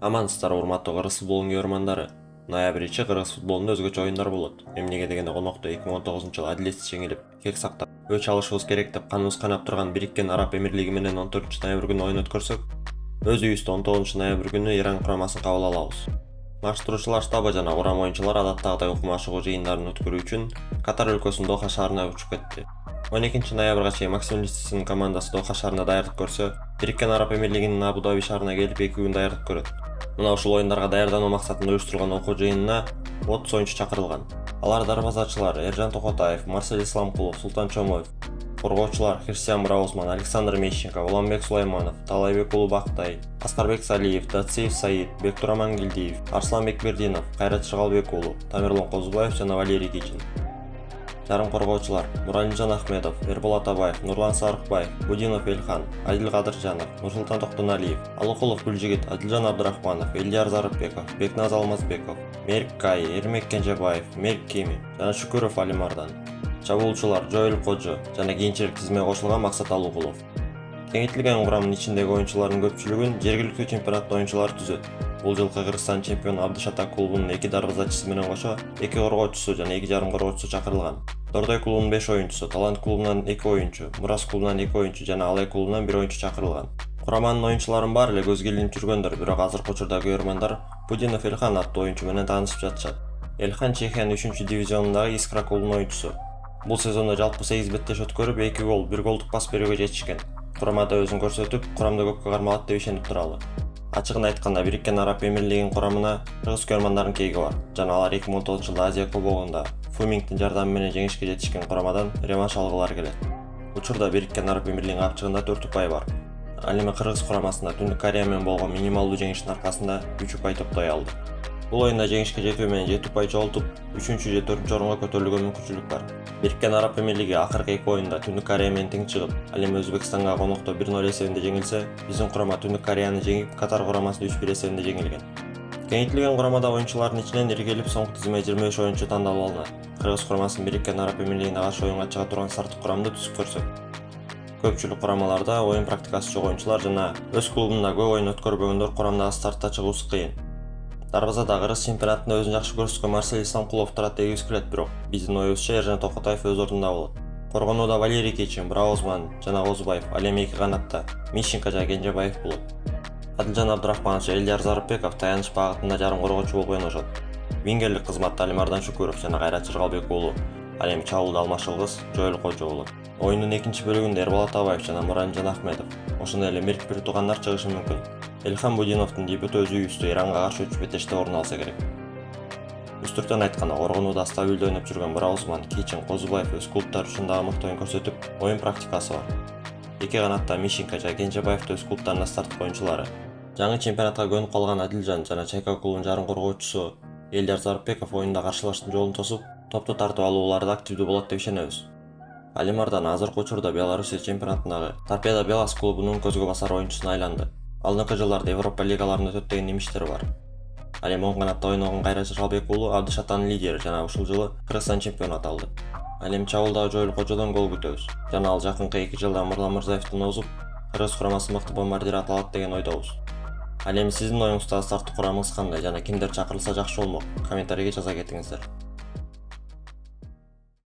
Амансыздар урматтуу кыргыз футболунун көрөрмандары. Ноябрь ичи кыргыз футболунда өзгөчө оюндар болот. Эмнеге дегенде конокто 2019-жылы адилетсиз жеңилип, кек сактап, өч алышыбыз керек деп каныбыз кайнап турган Бириккен Араб Эмирлиги менен 14-ноябрь күнү оюн өткөрсөк, өз үйүбүздө 19-ноябрь күнү Иран курамасын кабыл алабыз. Маштыруучулар штабы жана курам оюнчулар адаттагыдай укма чыгуу жыйындарын өткөрүү үчүн Катар өлкөсүнүн Доха шаарына учуп кетти. 12-ноябрга чейин Максим Листисинин командасы Доха шаарында даярдык көрсө, Бириккен Араб Эмирлигинин Абу Даби шаарына келип 2 күн даярдык көрөт. Мына ушул оюндарга даярдануу максатында уюштурулган окуу жыйынына 30 оюнчу чакырылган. Алар дарбазачылар Эржан Токотаев, Марсель Исламкулов, Султан Чомоев, коргоочулар Христиан Браузман, Александр Мещенко, Уланбек Сулайманов, Талайбек Улубактай, Аскарбек Салиев, Датсиев Саид, Бектураман Гилдиев, Арслан Бекбердинов, Кайрат Шыгалбек уулу, Тамерлон Козубаев жана Валерий Кичин. Жарым коргоочулар Муралимжан Ахмедов, Эрбол Атабаев, Нурлан Сарыкбаев, Будинов Элхан, Адил Кадыржанов, Нурсултан Токтоналиев, Алыкулов Гүлжигит, Адилжан Абдрахманов, Элдияр Зарыпбеков, Бекназ Алмазбеков, Мерик Кай, Эрмек Кенжебаев, Мерик Кеми жана Шүкүров Алимардан. Чабуулчулар Жоэл Кожо жана кийинчерээк тизмеге кошулган Максат Алыкулов. Кеңейтилген курамдын ичиндеги оюнчулардын көпчүлүгүн жергиликтүү чемпионаттын оюнчулары түзөт. Бул жылкы Кыргызстан чемпиону Абдышата клубунун 2 дарбазачысы менен кошо 2 коргоочусу жана 2 жарым коргоочусу чакырылган. Дордой клубунун 5 оюнчусу, Талант клубунан 2 оюнчу, Мурас клубунан 2 оюнчу жана Алай клубунан 1 оюнчу чакырылган. Кураманын оюнчуларын баары эле көзгө илинип жүргөндөр, бирок азыркы учурда көрөрмандар Будинов Элхан аттуу оюнчу менен таанышып жатышат. Элхан Чехиянын 3-дивизионундагы Искра клубунун оюнчусу. Бул сезондо жалпы 8 беттеш өткөрүп 2 гол, 1 голдук пас берүүгө жетишкен. Курамада өзүн көрсөтүп, курамда көпкө кармалат деп ишенип туралы. Ачыгын айтканда Бириккен Араб Эмирлигинин курамына кыргыз көрөрмандардын кейги бар. Жана алар 2019-жылда Азия кубогунда Фумингдин жардамы менен жеңишке жетишкен курамадан реванш алгылары келет. Учурда Бириккен Араб Эмирлигинин капчыгында 4 упай бар. Ал эми Кыргыз курамасына Түндүк Корея менен болгон минималдуу жеңиштин аркасында 3 упай топтой алды. Бул оюнда жеңишке жетүү менен 7 упай чогултуп, 3-же же 4-чү орунга көтөрүлгөнгө мүмкүнчүлүк бар. Бириккен Араб Эмирлиги акыркы 2 оюнда Түндүк Корея менен тең чыгып, ал эми Өзбекстанга конокто 1-0 эсебинде жеңилсе, биздин курама Түндүк Кореяны жеңип, Катар курамасын 3-1 эсебинде жеңилген. Кеңейтилген курамада оюнчулардын ичинен иргелип соңку тизмеге 25 оюнчу тандалып алынат. Кыргыз курамасынын Бириккен Араб Эмирлигине каршы оюнга чыга турган старттык курамды түзүп көрсөк. Көпчүлүк курамаларда оюн практикасы жок оюнчулар жана өз клубунда көп оюн өткөрбөгөндөр курамдагы стартта чыгуусу кыйын. Дарбазада Кыргыз чемпионатында өзүн жакшы көрсөткөн Марсель Исламкулов турат дегибиз келет, бирок биздин оюбузча Эржан Токотаев өз ордунда болот. Коргонууда Валерий Кичин, Браузман жана Козубаев, ал эми 2 канатта Мищенко жана Кенжебаев болот. Адилжан Абдрахманов жана Элдияр Зарыпбеков таяныч багытында жарым коргоочу болуп ойношот. Вингерлик кызматта Алимардан Шүкүров жана Кайрат Шыгалбек уулу, ал эми чабууда алмашылгыс Жоэл Кожо болот. Оюндун экинчи бөлүгүндө Эрбол Атабаев жана Муралимжан Ахмедов, ошондой эле Мерик бир туугандар чыгышы мүмкүн. Элхан Будиновдун дебюту өз үйүбүздө Иранга каршы 3 беттеште орун алса керек. Үстүртөн айтканда, коргонууда стабилдүү ойноп жүргөн Браузман, Кичин, Козубаев өз клубтары үчүн дагы мыкты оюн көрсөтүп, оюн практикасы бар. 2 канатта Мищенко жана Кенжебаев өз клубтарына старттык оюнчулары. Жаңы чемпионатка көнүп калган Адилжан жана Чайка клубунун жарым коргоочусу Элдияр Зарыпбеков оюнда каршылаштын жолун тосуп, топту тартып алууларда активдүү болот деп ишенебиз. Алимардан азыркы учурда Беларусия чемпионатындагы Торпедо Белас клубунун көзгө басар оюнчусуна айланды. Алдыңкы жылдарда Европа лигаларында өтөт деген немиштери бар. Ал эми оң канатта ойногон Кайрат Шыгалбек уулу Абдышатанын лидери жана ушул жылы Кыргызстан чемпиону аталды. Ал эми чабуулдагы Жоэл Кожодон гол күтөбүз. Жана ал жакынкы 2 жылда Мырлан Мырзаевдин озуп, Кыргыз курамасы мыкты бомбардир аталат деген ойдобуз. Ал эми сиздин оюңуздагы старттык курамыңыз кандай жана кимдер чакырылса жакшы болмок? Комментарийге жаза кетиңиздер.